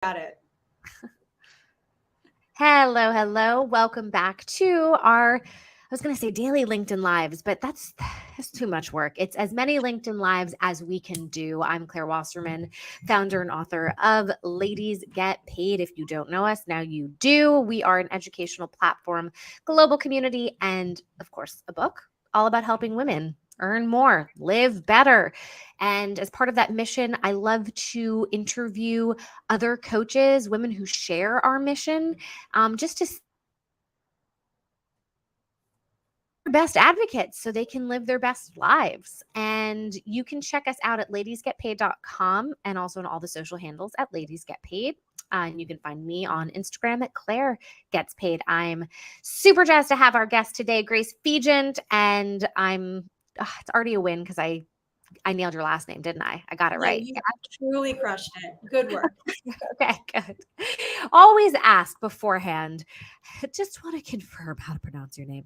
Got it. Hello. Welcome back to I was going to say daily LinkedIn Lives, but that's too much work. It's as many LinkedIn Lives as we can do. I'm Claire Wasserman, founder and author of Ladies Get Paid. If you don't know us, now you do. We are an educational platform, global community, and of course, a book all about helping women earn more, live better. And as part of that mission, I love to interview other coaches, women who share our mission, just to best advocates so they can live their best lives. And you can check us out at ladiesgetpaid.com and also on all the social handles at Ladies Get Paid. And you can find me on Instagram at Claire Gets Paid. I'm super jazzed to have our guest today, Grace Vigeant, and it's already a win because I nailed your last name, didn't I? I got it Yeah, right. you truly crushed it. Good work. Okay, good. Always ask beforehand. Just want to confirm how to pronounce your name.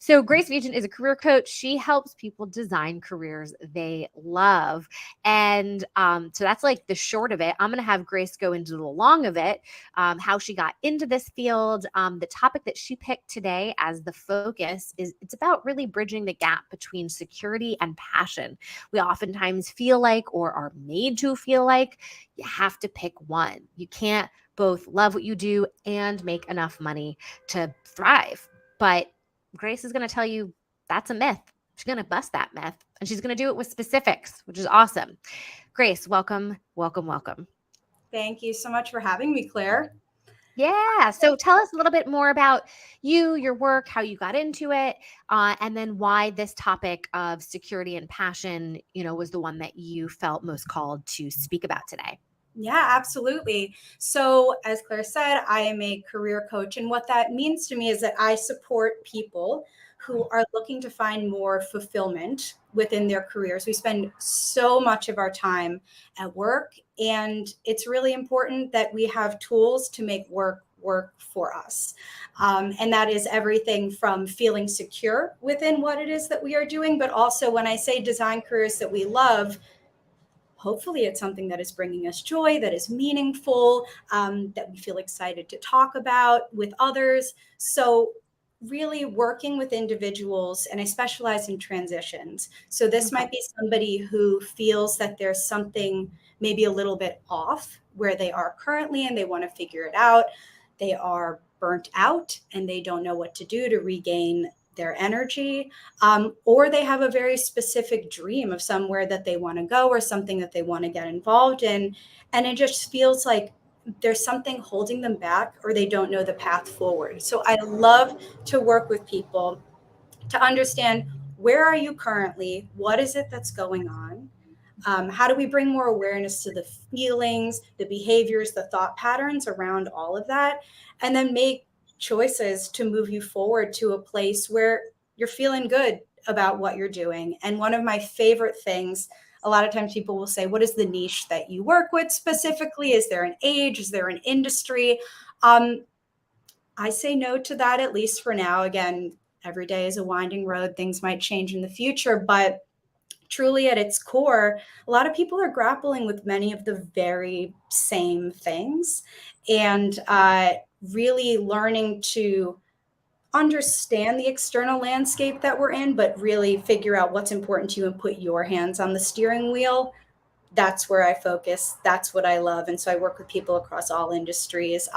So Grace Vigeant is a career coach. She helps people design careers they love. And so that's like the short of it. I'm going to have Grace go into the long of it, how she got into this field. The topic that she picked today as the focus is it's about really bridging the gap between security and passion. We oftentimes feel like or are made to feel like you have to pick one. You can't both love what you do and make enough money to thrive. But Grace is going to tell you that's a myth. She's going to bust that myth and she's going to do it with specifics, which is awesome. Grace, welcome. Thank you so much for having me, Claire. Yeah. So tell us a little bit more about you, your work, how you got into it, and then why this topic of security and passion, was the one that you felt most called to speak about today. Yeah, absolutely. So, as Claire said, I am a career coach. And what that means to me is that I support people who are looking to find more fulfillment within their careers. We spend so much of our time at work, and it's really important that we have tools to make work for us. And that is everything from feeling secure within what it is that we are doing, but also when I say design careers that we love, hopefully it's something that is bringing us joy, that is meaningful, that we feel excited to talk about with others. So really working with individuals, and I specialize in transitions. So this Okay. might be somebody who feels that there's something maybe a little bit off where they are currently and they want to figure it out. They are burnt out and they don't know what to do to regain their energy, or they have a very specific dream of somewhere that they want to go or something that they want to get involved in. And it just feels like there's something holding them back or they don't know the path forward. So I love to work with people to understand, where are you currently? What is it that's going on? How do we bring more awareness to the feelings, the behaviors, the thought patterns around all of that? And then make choices to move you forward to a place where you're feeling good about what you're doing. And one of my favorite things, a lot of times people will say, what is the niche that you work with specifically? Is there an age? Is there an industry? I say no to that, at least for now. Again, every day is a winding road. Things might change in the future, but truly at its core, a lot of people are grappling with many of the very same things, and really learning to understand the external landscape that we're in, but really figure out what's important to you and put your hands on the steering wheel. That's where I focus. That's what I love. And so I work with people across all industries.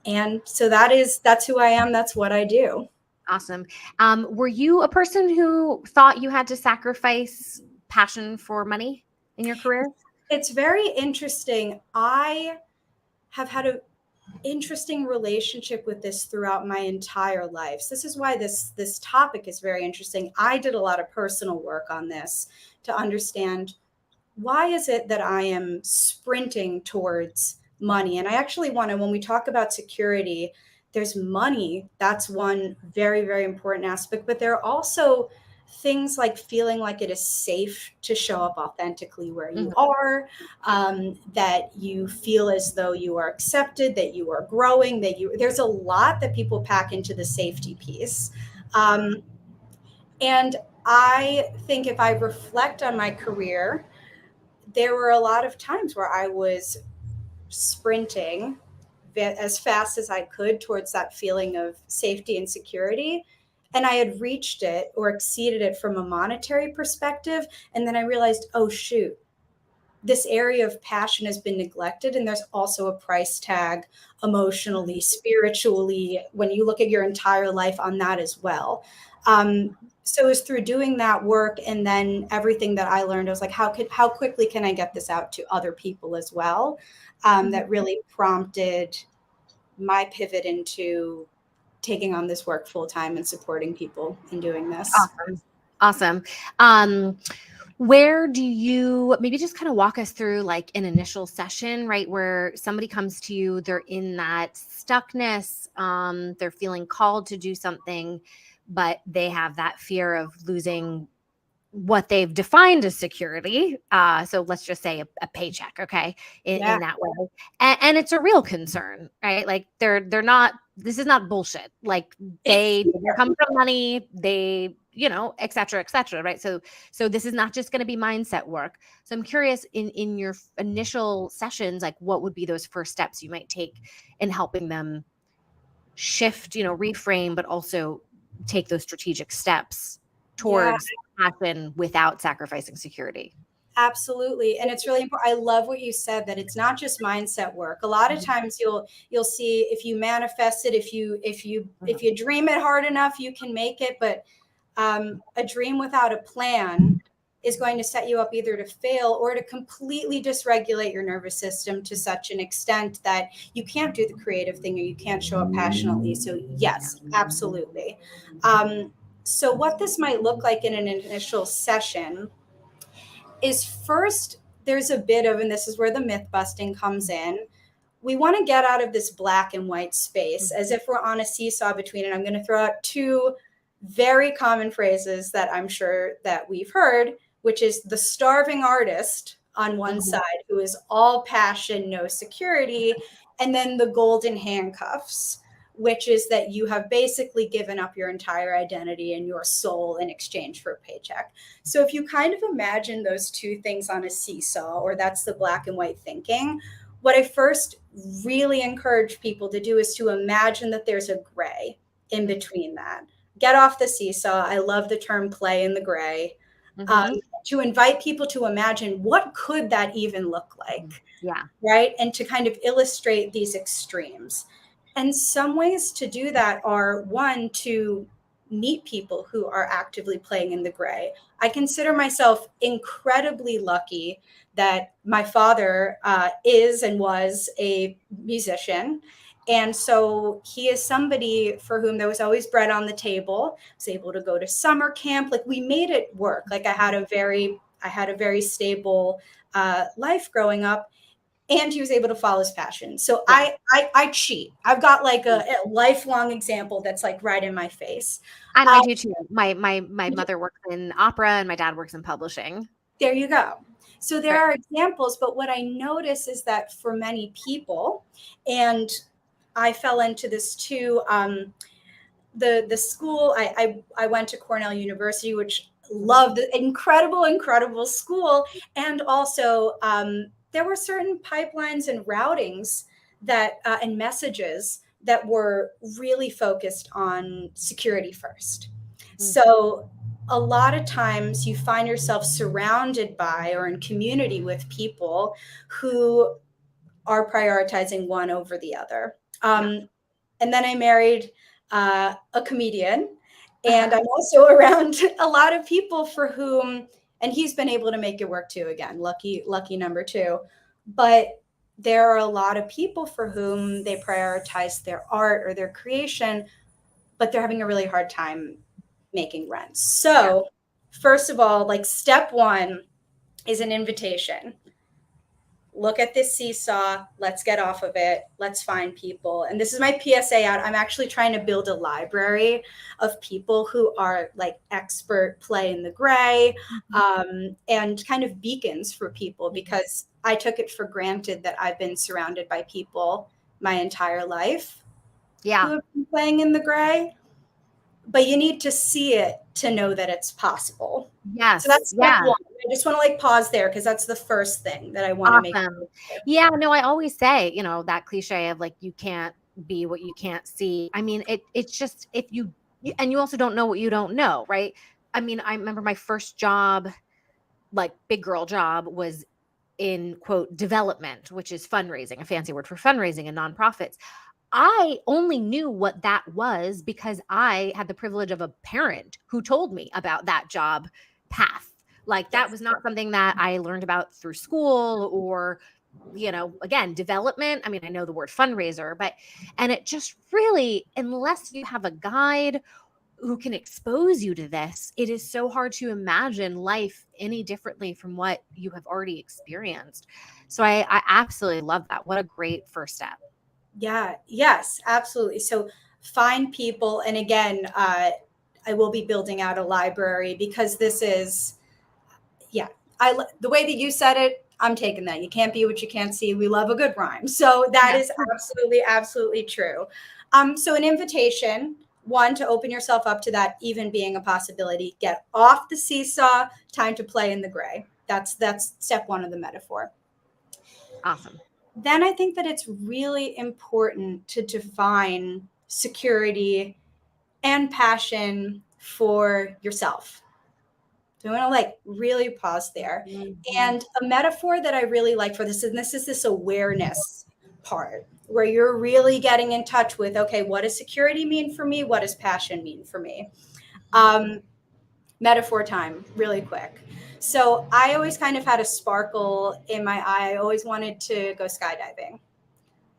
And so that's who I am. That's what I do. Awesome. Were you a person who thought you had to sacrifice passion for money in your career? It's very interesting. I have had an interesting relationship with this throughout my entire life. So this is why this topic is very interesting. I did a lot of personal work on this to understand, why is it that I am sprinting towards money? And I actually want to, when we talk about security, there's money. That's one very, very important aspect. But there are also things like feeling like it is safe to show up authentically where you Mhm. are, that you feel as though you are accepted, that you are growing, there's a lot that people pack into the safety piece. Um, and I think if I reflect on my career, there were a lot of times where I was sprinting as fast as I could towards that feeling of safety and security. And I had reached it or exceeded it from a monetary perspective. And then I realized, oh, shoot, this area of passion has been neglected. And there's also a price tag emotionally, spiritually, when you look at your entire life on that as well. So it was through doing that work and then everything that I learned, I was like, how quickly can I get this out to other people as well? That really prompted my pivot into taking on this work full time and supporting people in doing this. Awesome. Where do you maybe just kind of walk us through like an initial session, right? Where somebody comes to you, they're in that stuckness, they're feeling called to do something, but they have that fear of losing what they've defined as security. So let's just say a paycheck, okay, in that way. And it's a real concern, right? Like they're not, this is not bullshit. Like they come from money, they, et cetera, right? So this is not just going to be mindset work. So I'm curious in your initial sessions, like what would be those first steps you might take in helping them shift, reframe, but also take those strategic steps towards passion without sacrificing security. Absolutely. And it's really important. I love what you said, that it's not just mindset work. A lot of times you'll see if you manifest it, if you dream it hard enough, you can make it. But a dream without a plan is going to set you up either to fail or to completely dysregulate your nervous system to such an extent that you can't do the creative thing or you can't show up passionately. So yes, absolutely. So what this might look like in an initial session is, first, there's a bit of, and this is where the myth busting comes in. We want to get out of this black and white space as if we're on a seesaw between it. I'm going to throw out two very common phrases that I'm sure that we've heard, which is the starving artist on one side, who is all passion, no security, and then the golden handcuffs, which is that you have basically given up your entire identity and your soul in exchange for a paycheck. So if you kind of imagine those two things on a seesaw, or that's the black and white thinking, what I first really encourage people to do is to imagine that there's a gray in between that. Get off the seesaw. I love the term play in the gray. To invite people to imagine, what could that even look like? Yeah. Right. And to kind of illustrate these extremes. And some ways to do that are, one, to meet people who are actively playing in the gray. I consider myself incredibly lucky that my father is and was a musician. And so he is somebody for whom there was always bread on the table. I was able to go to summer camp. Like, we made it work. Like, I had a very stable life growing up. And he was able to follow his passion. So I cheat. I've got like a lifelong example that's like right in my face. And I do too. My mother works in opera and my dad works in publishing. There you go. So there are examples, but what I notice is that for many people, and I fell into this too, the school, I went to Cornell University, which loved, the incredible school. And also there were certain pipelines and routings that and messages that were really focused on security first. So a lot of times you find yourself surrounded by or in community with people who are prioritizing one over the other. And then I married a comedian, and I'm also around a lot of people for whom, and he's been able to make it work too, again, lucky number two. But there are a lot of people for whom they prioritize their art or their creation, but they're having a really hard time making rent. So first of all, like, step one is an invitation. Look at this seesaw. Let's get off of it. Let's find people. And this is my PSA out. I'm actually trying to build a library of people who are like expert play in the gray, and kind of beacons for people, because I took it for granted that I've been surrounded by people my entire life who have been playing in the gray. but you need to see it to know that it's possible. Yes. So that's step Yeah. one. I just want to like pause there because that's the first thing that I want to make. Awesome. Yeah, no, I always say, you know, that cliche of like, you can't be what you can't see. I mean, it's just, if and you also don't know what you don't know, right? I mean, I remember my first job, like big girl job, was in quote development, which is fundraising, a fancy word for fundraising and nonprofits. I only knew what that was because I had the privilege of a parent who told me about that job path. Like that was not something that I learned about through school or, you know, again, development. I mean, I know the word fundraiser, but, and it just really, unless you have a guide who can expose you to this, it is so hard to imagine life any differently from what you have already experienced. So I absolutely love that. What a great first step. Yeah, yes, absolutely. So find people. And again, I will be building out a library because this is, yeah, the way that you said it, I'm taking that. You can't be what you can't see. We love a good rhyme. So that Yeah. is absolutely, absolutely true. So an invitation, one, to open yourself up to that even being a possibility. Get off the seesaw, time to play in the gray. That's step one of the metaphor. Awesome. Then I think that it's really important to define security and passion for yourself. So I want to like really pause there. Mm-hmm. And a metaphor that I really like for this, and this is this awareness part where you're really getting in touch with, okay, what does security mean for me? What does passion mean for me? Metaphor time, really quick. So I always kind of had a sparkle in my eye. I always wanted to go skydiving.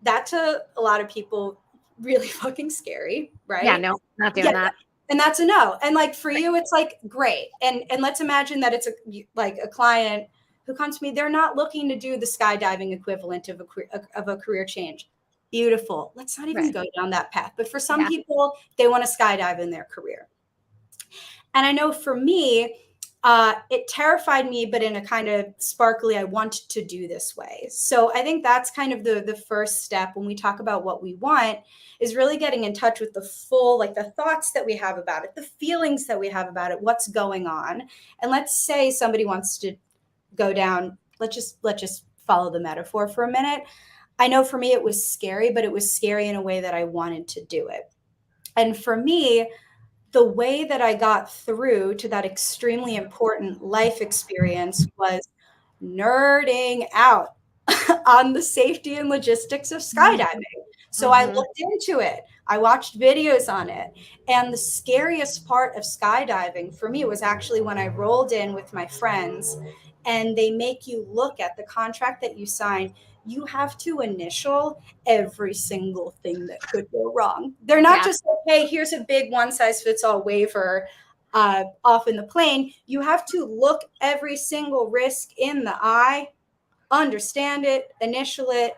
That to a lot of people really fucking scary, Yeah, right? no, not doing Yeah, that. and that's a no. And like for Right. you, it's like great. And let's imagine that it's like a client who comes to me. They're not looking to do the skydiving equivalent of a career change. Beautiful. Let's not even Right. go down that path. But for some Yeah. people, they want to skydive in their career. And I know for me, it terrified me, but in a kind of sparkly, I want to do this way. So I think that's kind of the first step when we talk about what we want, is really getting in touch with the full, like the thoughts that we have about it, the feelings that we have about it, what's going on. And let's say somebody wants to go down, let's just follow the metaphor for a minute. I know for me it was scary, but it was scary in a way that I wanted to do it. And for me, the way that I got through to that extremely important life experience was nerding out on the safety and logistics of skydiving. So I Mm-hmm. looked into it. I watched videos on it. And the scariest part of skydiving for me was actually when I rolled in with my friends and they make you look at the contract that you signed. You have to initial every single thing that could go wrong. They're not Yeah. just like, hey, here's a big one size fits all waiver off in the plane. You have to look every single risk in the eye, understand it, initial it,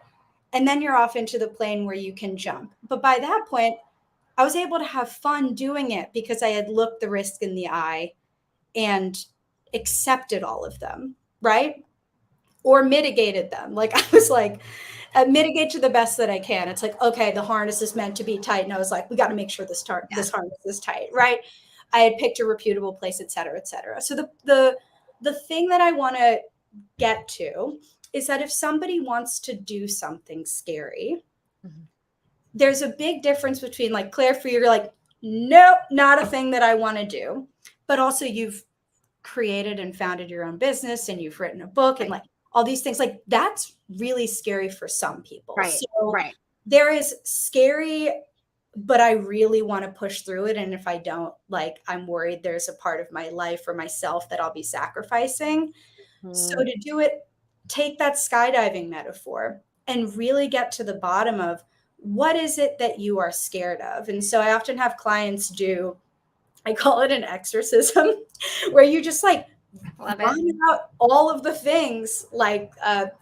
and then you're off into the plane where you can jump. But by that point, I was able to have fun doing it because I had looked the risk in the eye and accepted all of them, right? Or mitigated them. Like I was like, mitigate to the best that I can. It's like, okay, the harness is meant to be tight. And I was like, we got to make sure Yeah. this harness is tight, right? I had picked a reputable place, et cetera, et cetera. So the thing that I want to get to is that if somebody wants to do something scary, Mm-hmm. there's a big difference between like Claire, for you're like, nope, not a thing that I want to do. But also you've created and founded your own business and you've written a book and Right. like all these things, like that's really scary for some people. Right. So Right. there is scary, but I really want to push through it. And if I don't, like, I'm worried there's a part of my life or myself that I'll be sacrificing. So Mm-hmm. to do it, take that skydiving metaphor and really get to the bottom of what is it that you are scared of. And so I often have clients do, I call it an exorcism, where you just like Love it. vomit out all of the things. Like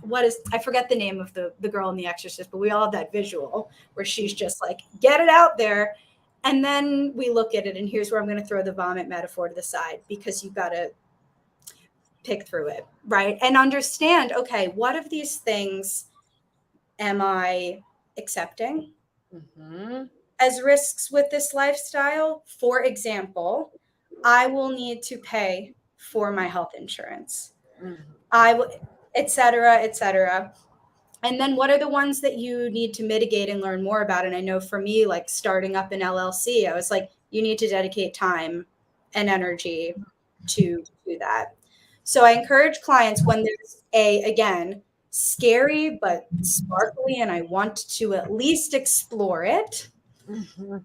what is, I forget the name of the girl in The Exorcist, but we all have that visual where she's just like, get it out there. And then we look at it, and here's where I'm going to throw the vomit metaphor to the side, because you've got to pick through it, right? And understand, okay, what of these things am I accepting? Mm-hmm. as risks with this lifestyle. For example, I will need to pay for my health insurance. I will, et cetera, et cetera. And then what are the ones that you need to mitigate and learn more about? And I know for me, like starting up an LLC, I was like, you need to dedicate time and energy to do that. So I encourage clients when there's again, scary but sparkly, and I want to at least explore it. Mm-hmm.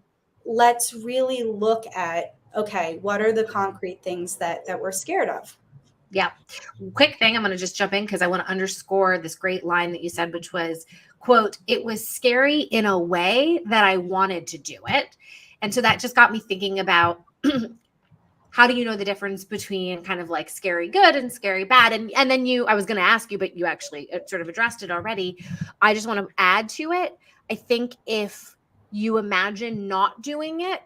Let's really look at, okay, what are the concrete things that we're scared of? Yeah. Quick thing, I'm going to just jump in because I want to underscore this great line that you said, which was, quote, "It was scary in a way that I wanted to do it." And so that just got me thinking about how do you know the difference between kind of like scary good and scary bad? And then I was going to ask you, but you actually sort of addressed it already. I just want to add to it. I think if you imagine not doing it,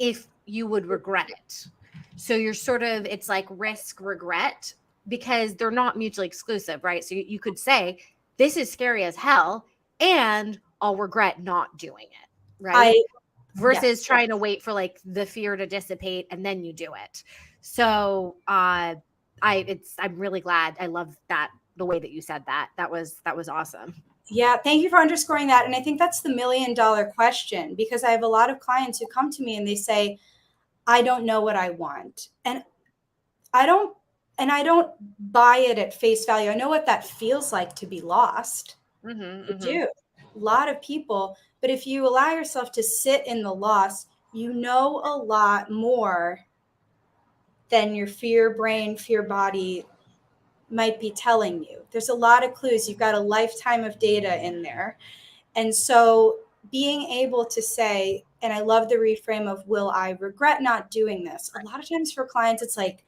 if you would regret it. So you're sort of, it's like risk regret because they're not mutually exclusive, right? So you could say, this is scary as hell, and I'll regret not doing it, right? Versus trying to wait for like the fear to dissipate and then you do it. So I'm really glad. I love that, the way that you said that. That was awesome. Yeah, thank you for underscoring that. And I think that's the $1 million question, because I have a lot of clients who come to me and they say, I don't know what I want. And I don't buy it at face value. I know what that feels like to be lost. I do. A lot of people. But if you allow yourself to sit in the loss, you know a lot more than your fear brain, fear body might be telling you. There's a lot of clues. You've got a lifetime of data in there. And so being able to say, and I love the reframe of, will I regret not doing this? A lot of times for clients, it's like,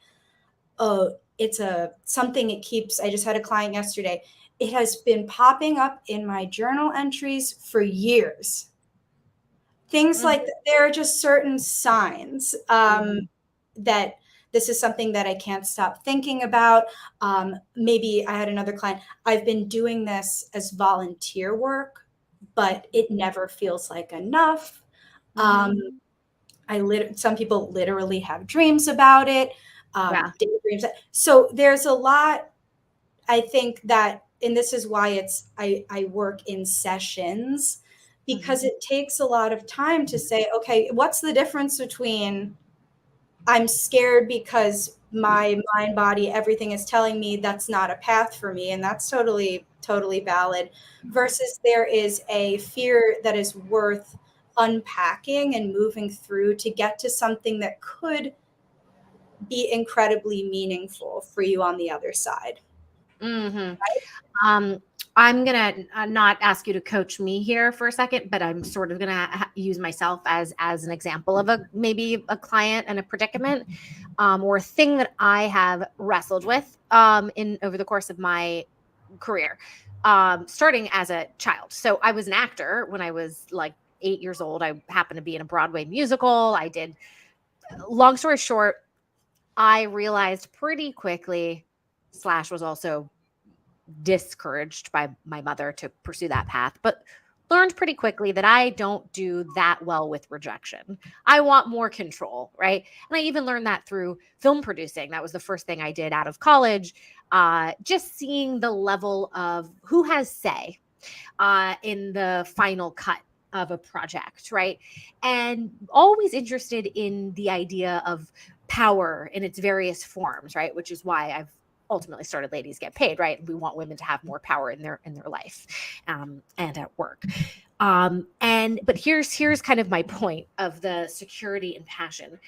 oh, it's something it keeps. I just had a client yesterday. It has been popping up in my journal entries for years. Things like that. There are just certain signs that this is something that I can't stop thinking about. Maybe I had another client. I've been doing this as volunteer work, but it never feels like enough. Some people literally have dreams about it. Daydreams. So there's a lot, I think, that, and this is why I work in sessions, because it takes a lot of time to say, okay, what's the difference between I'm scared because my mind, body, everything is telling me that's not a path for me, and that's totally, totally valid, versus there is a fear that is worth unpacking and moving through to get to something that could be incredibly meaningful for you on the other side. Right? I'm going to not ask you to coach me here for a second, but I'm sort of going to use myself as an example of maybe a client and a predicament, or a thing that I have wrestled with over the course of my career, starting as a child. So I was an actor when I was like 8 years old. I happened to be in a Broadway musical. Long story short, I realized pretty quickly, / was also discouraged by my mother to pursue that path, but learned pretty quickly that I don't do that well with rejection. I want more control, right? And I even learned that through film producing. That was the first thing I did out of college. Just seeing the level of who has say in the final cut of a project, right? And always interested in the idea of power in its various forms, right? Which is why I've ultimately started Ladies Get Paid, right? We want women to have more power in their life and at work. But here's kind of my point of the security and passion.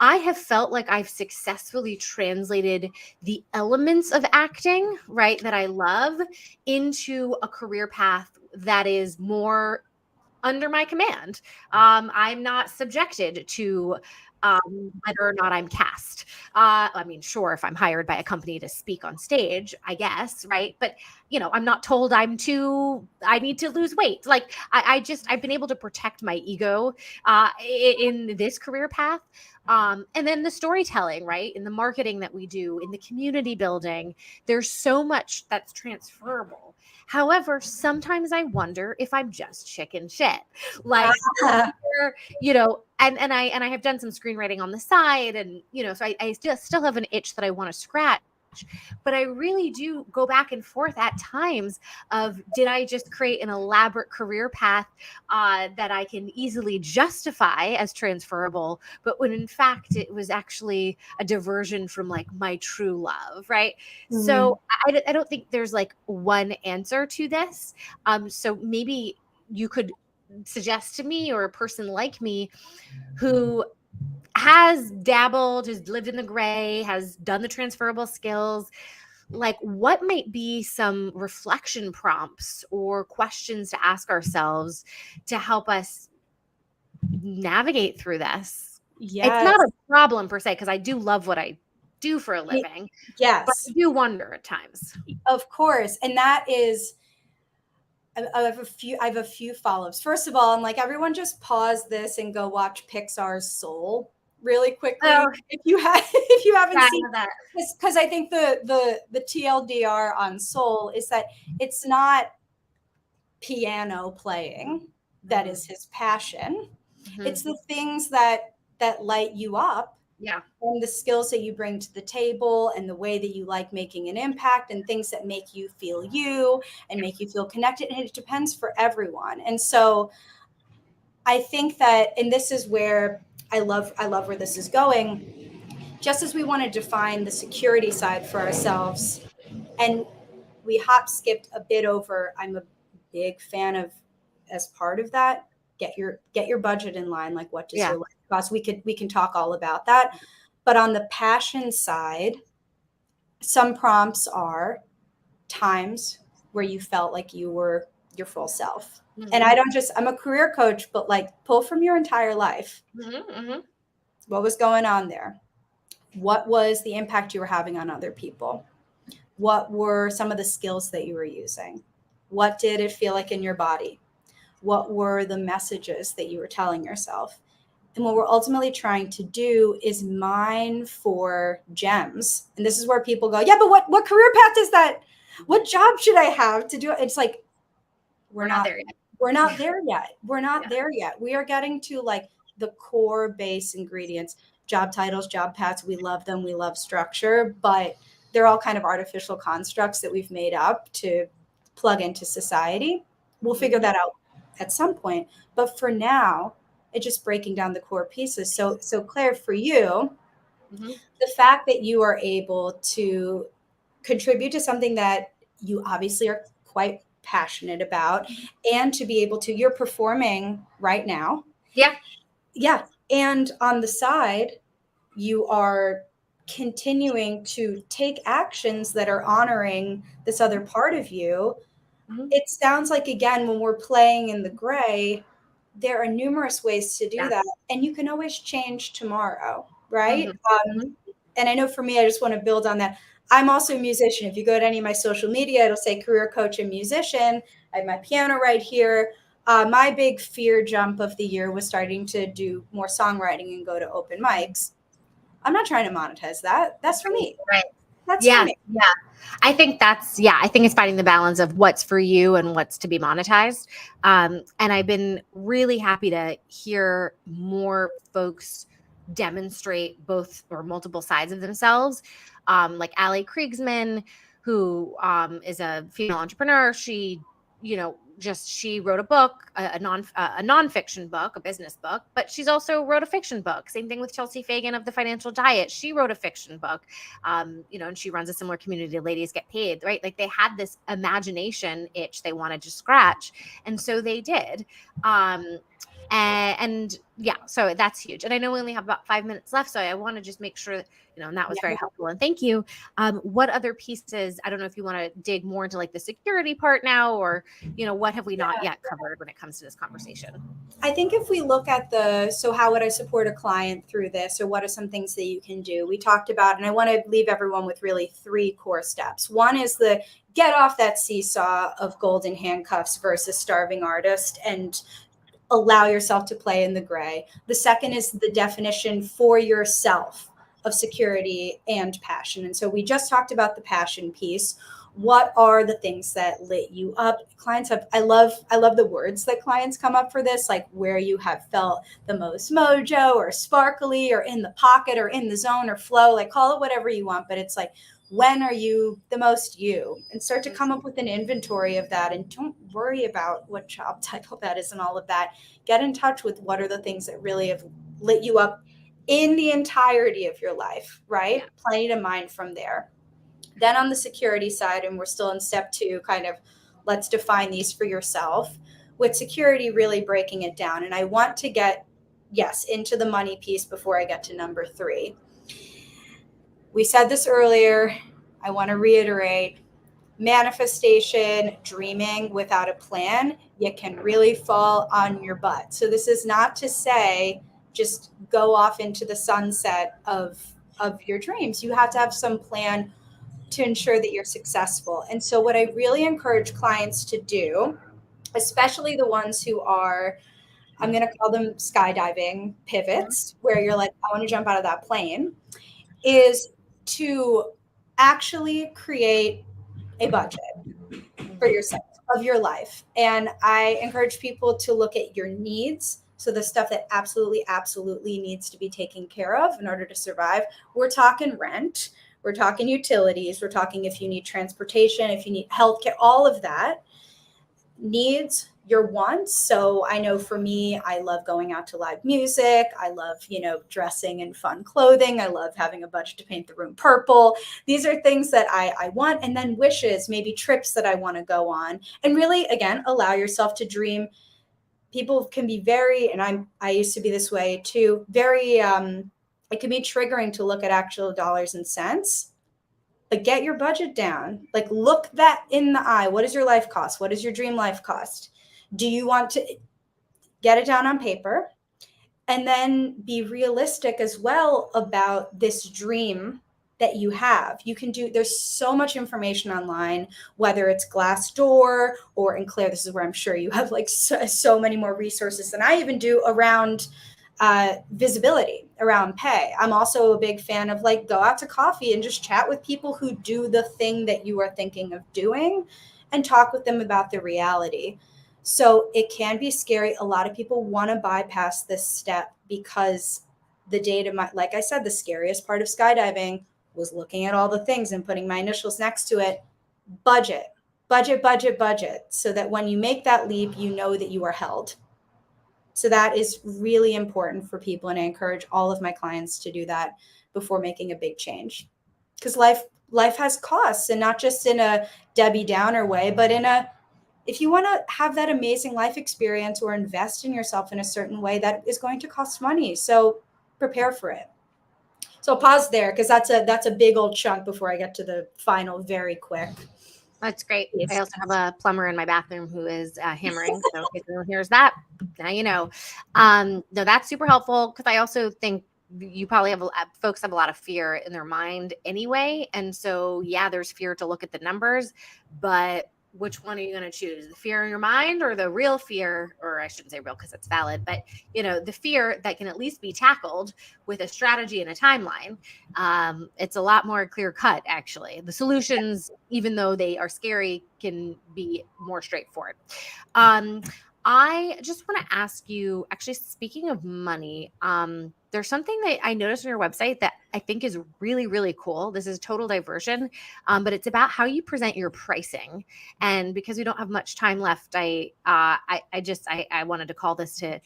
I have felt like I've successfully translated the elements of acting, right, that I love, into a career path that is more under my command. I'm not subjected to whether or not I'm cast. I mean, sure, if I'm hired by a company to speak on stage, I guess, right? But I'm not told I need to lose weight. Like I've been able to protect my ego in this career path. And then the storytelling, right? In the marketing that we do, in the community building, there's so much that's transferable. However, sometimes I wonder if I'm just chicken shit. Like, and I have done some screenwriting on the side, and so I still have an itch that I want to scratch. But I really do go back and forth at times of, did I just create an elaborate career path that I can easily justify as transferable, but when in fact it was actually a diversion from like my true love, right? Mm-hmm. So I don't think there's like one answer to this. So maybe you could suggest to me, or a person like me who has dabbled, has lived in the gray, has done the transferable skills, like what might be some reflection prompts or questions to ask ourselves to help us navigate through this? Yes. It's not a problem per se, because I do love what I do for a living. Yes. But I do wonder at times. Of course. And that is, I have a few follow-ups. First of all, I'm like, everyone just pause this and go watch Pixar's Soul really quickly. Oh, if you haven't seen that. Because I think the TLDR on Soul is that it's not piano playing that is his passion. Mm-hmm. It's the things that light you up. Yeah. And the skills that you bring to the table, and the way that you like making an impact, and things that make you feel you and make you feel connected. And it depends for everyone. And so I think that, and this is where I love where this is going. Just as we want to define the security side for ourselves, and we skipped a bit over, I'm a big fan of, as part of that, get your budget in line. Like, what does your life cost? We can talk all about that. But on the passion side, some prompts are times where you felt like you were your full self. Mm-hmm. And I'm a career coach, but like, pull from your entire life. Mm-hmm, mm-hmm. What was going on there? What was the impact you were having on other people? What were some of the skills that you were using? What did it feel like in your body? What were the messages that you were telling yourself? And what we're ultimately trying to do is mine for gems. And this is where people go, yeah, but what career path is that? What job should I have to do it? It's like, we're not there yet. We're not there yet. We're not there yet. We are getting to like the core base ingredients, job titles, job paths. We love them. We love structure, but they're all kind of artificial constructs that we've made up to plug into society. We'll figure that out at some point. But for now, it's just breaking down the core pieces. So Claire, for you, the fact that you are able to contribute to something that you obviously are quite passionate about, and to be able to, you're performing right now. Yeah. And on the side, you are continuing to take actions that are honoring this other part of you. Mm-hmm. It sounds like, again, when we're playing in the gray, there are numerous ways to do that. And you can always change tomorrow, right? Mm-hmm. And I know for me, I just want to build on that. I'm also a musician. If you go to any of my social media, it'll say career coach and musician. I have my piano right here. My big fear jump of the year was starting to do more songwriting and go to open mics. I'm not trying to monetize that. That's for me. Right. That's for me. Yeah. I think it's finding the balance of what's for you and what's to be monetized. And I've been really happy to hear more folks demonstrate both or multiple sides of themselves. Like Allie Kriegsman, who is a female entrepreneur. She, she wrote a book, a nonfiction book, a business book, but she's also wrote a fiction book. Same thing with Chelsea Fagan of The Financial Diet. She wrote a fiction book, and she runs a similar community, Ladies Get Paid, right? Like, they had this imagination itch they wanted to scratch. And so they did. And yeah, so that's huge. And I know we only have about 5 minutes left, so I want to just make sure that, and that was very helpful. And thank you. What other pieces, I don't know if you want to dig more into like the security part now, or, what have we not yet covered when it comes to this conversation? I think if we look at so how would I support a client through this, or what are some things that you can do? We talked about, and I want to leave everyone with really 3 core steps. One is the get off that seesaw of golden handcuffs versus starving artist and allow yourself to play in the gray. The second is the definition for yourself of security and passion. And so we just talked about the passion piece. What are the things that lit you up? Clients have, I love the words that clients come up for this, like where you have felt the most mojo or sparkly or in the pocket or in the zone or flow, like call it whatever you want. But it's like, when are you the most you? And start to come up with an inventory of that. And don't worry about what job title that is and all of that. Get in touch with what are the things that really have lit you up in the entirety of your life, right? Plenty to mine from there. Then on the security side, and we're still in step 2, kind of let's define these for yourself, with security really breaking it down. And I want to get, into the money piece before I get to number 3. We said this earlier. I want to reiterate, manifestation, dreaming without a plan, you can really fall on your butt. So this is not to say just go off into the sunset of your dreams. You have to have some plan to ensure that you're successful. And so what I really encourage clients to do, especially the ones who are, I'm going to call them skydiving pivots, where you're like, I want to jump out of that plane, is to actually create a budget for yourself of your life. And I encourage people to look at your needs. So the stuff that absolutely needs to be taken care of in order to survive. We're talking rent, we're talking utilities, we're talking if you need transportation, if you need healthcare, all of that. Needs, your wants. So I know for me, I love going out to live music. I love, dressing in fun clothing. I love having a budget to paint the room purple. These are things that I want. And then wishes, maybe trips that I want to go on. And really, again, allow yourself to dream. People can be very, and I used to be this way too, very, it can be triggering to look at actual dollars and cents. But get your budget down. Like, look that in the eye. What does your life cost? What does your dream life cost? Do you want to get it down on paper? And then be realistic as well about this dream that you have. You can do, there's so much information online, whether it's Glassdoor or, and Claire, this is where I'm sure you have like so many more resources than I even do around visibility, around pay. I'm also a big fan of like, go out to coffee and just chat with people who do the thing that you are thinking of doing and talk with them about the reality. So it can be scary. A lot of people want to bypass this step because the data might, like I said, the scariest part of skydiving was looking at all the things and putting my initials next to it. Budget, so that when you make that leap, you know that you are held. So that is really important for people. And I encourage all of my clients to do that before making a big change. Because life has costs, and not just in a Debbie Downer way, but if you want to have that amazing life experience or invest in yourself in a certain way, that is going to cost money. So prepare for it. So I'll pause there because that's a big old chunk before I get to the final very quick. That's great. I also have a plumber in my bathroom who is hammering. So if anyone hears that, now you know. No, that's super helpful because I also think you probably have folks have a lot of fear in their mind anyway. And so, yeah, there's fear to look at the numbers, but which one are you going to choose? The fear in your mind or the real fear, or I shouldn't say real because it's valid, but the fear that can at least be tackled with a strategy and a timeline. It's a lot more clear cut, actually. The solutions, even though they are scary, can be more straightforward. I just want to ask you, actually, speaking of money, there's something that I noticed on your website that I think is really, really cool. This is total diversion, but it's about how you present your pricing. And because we don't have much time left, I wanted to call this to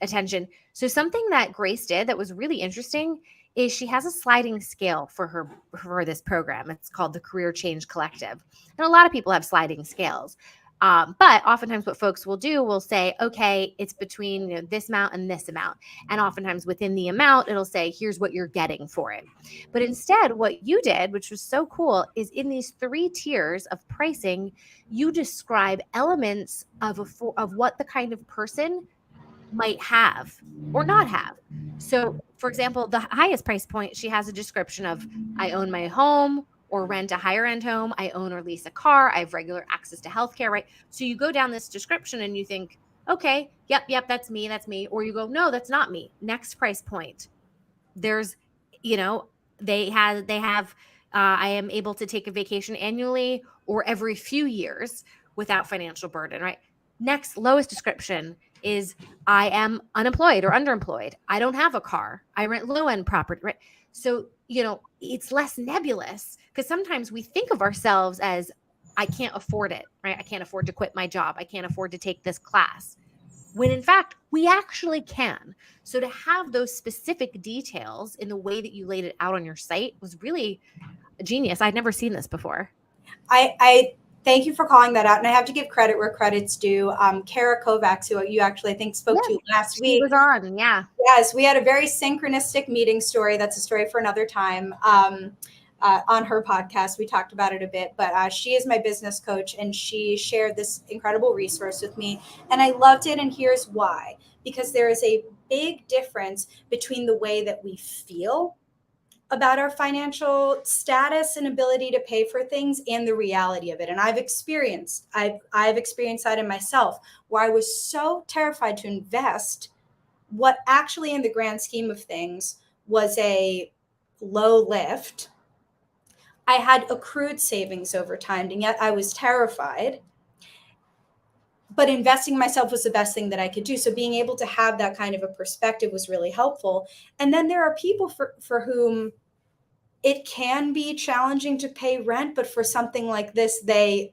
attention. So something that Grace did that was really interesting is she has a sliding scale for this program. It's called the Career Change Collective. And a lot of people have sliding scales. But oftentimes what folks will do will say, okay, it's between this amount and this amount. And oftentimes within the amount, it'll say, here's what you're getting for it. But instead, what you did, which was so cool, is in these 3 tiers of pricing, you describe elements of what the kind of person might have or not have. So, for example, the highest price point, she has a description of, I own my home or rent a higher end home. I own or lease a car. I have regular access to healthcare, right? So you go down this description and you think, okay, yep, that's me. Or you go, no, that's not me. Next price point. There's, they have, I am able to take a vacation annually or every few years without financial burden, right? Next lowest description is I am unemployed or underemployed. I don't have a car. I rent low end property, right? So, it's less nebulous because sometimes we think of ourselves as, I can't afford it, right? I can't afford to quit my job. I can't afford to take this class. When in fact, we actually can. So to have those specific details in the way that you laid it out on your site was really genius. I'd never seen this before. I thank you for calling that out. And I have to give credit where credit's due. Kara Kovacs, who you actually, I think, spoke to last week. She was on, yeah. Yes, we had a very synchronistic meeting story. That's a story for another time. On her podcast, we talked about it a bit, but she is my business coach and she shared this incredible resource with me. And I loved it. And here's why. Because there is a big difference between the way that we feel about our financial status and ability to pay for things and the reality of it. And I've experienced that in myself, where I was so terrified to invest what actually in the grand scheme of things was a low lift. I had accrued savings over time, and yet I was terrified. But investing in myself was the best thing that I could do. So being able to have that kind of a perspective was really helpful. And then there are people for whom it can be challenging to pay rent, but for something like this, they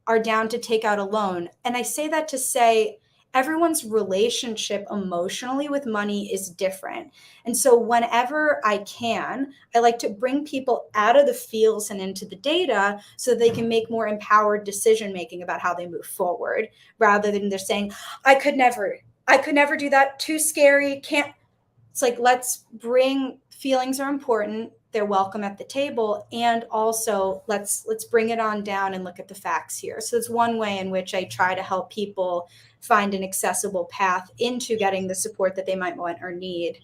are down to take out a loan. And I say that to say everyone's relationship emotionally with money is different. And so whenever I can, I like to bring people out of the feels and into the data so they can make more empowered decision making about how they move forward, rather than they're saying, I could never do that. Too scary. Can't. It's like, let's bring, feelings are important. They're welcome at the table. And also let's bring it on down and look at the facts here. So it's one way in which I try to help people find an accessible path into getting the support that they might want or need,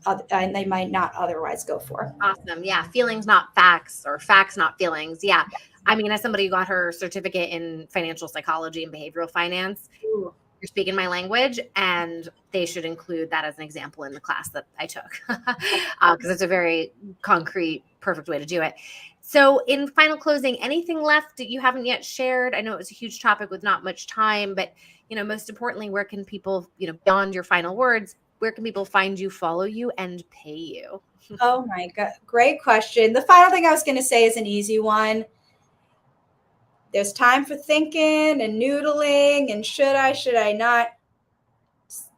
and they might not otherwise go for. Awesome. Yeah. Feelings, not facts, or facts, not feelings. Yeah. I mean, as somebody who got her certificate in financial psychology and behavioral finance, Ooh. You're speaking my language, and they should include that as an example in the class that I took, because it's a very concrete, perfect way to do it. So in final closing, anything left that you haven't yet shared? I know it was a huge topic with not much time, but most importantly, where can people, beyond your final words, where can people find you, follow you, and pay you? Oh my God. Great question. The final thing I was going to say is an easy one. There's time for thinking and noodling and should I not?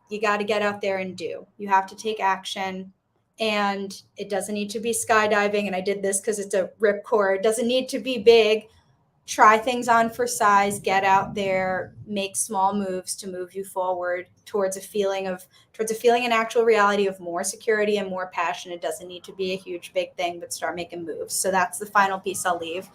You got to get out there and do. You have to take action, and it doesn't need to be skydiving. And I did this because it's a ripcord. It doesn't need to be big. Try things on for size, get out there, make small moves to move you forward towards a feeling and actual reality of more security and more passion. It doesn't need to be a huge, big thing, but start making moves. So that's the final piece I'll leave.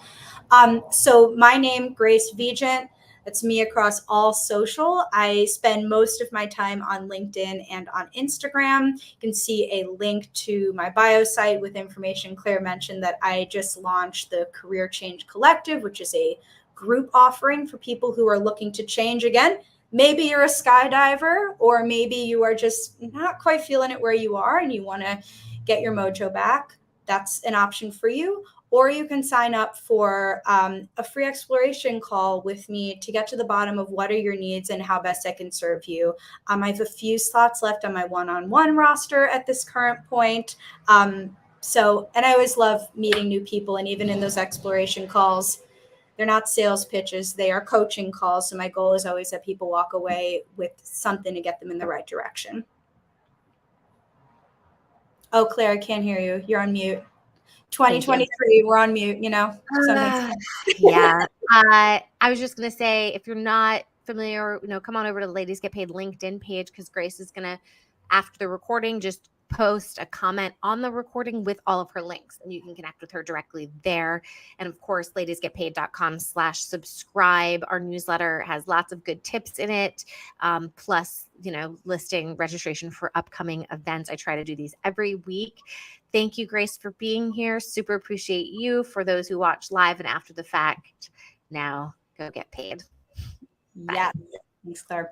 So my name, Grace Vigeant. That's me across all social. I spend most of my time on LinkedIn and on Instagram. You can see a link to my bio site with information. Claire mentioned that I just launched the Career Change Collective, which is a group offering for people who are looking to change again. Maybe you're a skydiver, or maybe you are just not quite feeling it where you are and you want to get your mojo back. That's an option for you. Or you can sign up for a free exploration call with me to get to the bottom of what are your needs and how best I can serve you. I have a few slots left on my one-on-one roster at this current point. And I always love meeting new people. And even in those exploration calls, they're not sales pitches, they are coaching calls. So my goal is always that people walk away with something to get them in the right direction. Oh, Claire, I can't hear you. You're on mute. 2023, we're on mute, you know. Sometimes. Yeah. I was just going to say, if you're not familiar, come on over to the Ladies Get Paid LinkedIn page, because Grace is going to, after the recording, just post a comment on the recording with all of her links, and you can connect with her directly there. And of course, ladiesgetpaid.com/subscribe. Our newsletter has lots of good tips in it. Plus, listing registration for upcoming events. I try to do these every week. Thank you, Grace, for being here. Super appreciate you. For those who watch live and after the fact, now go get paid. Bye. Yeah. Thanks, Claire.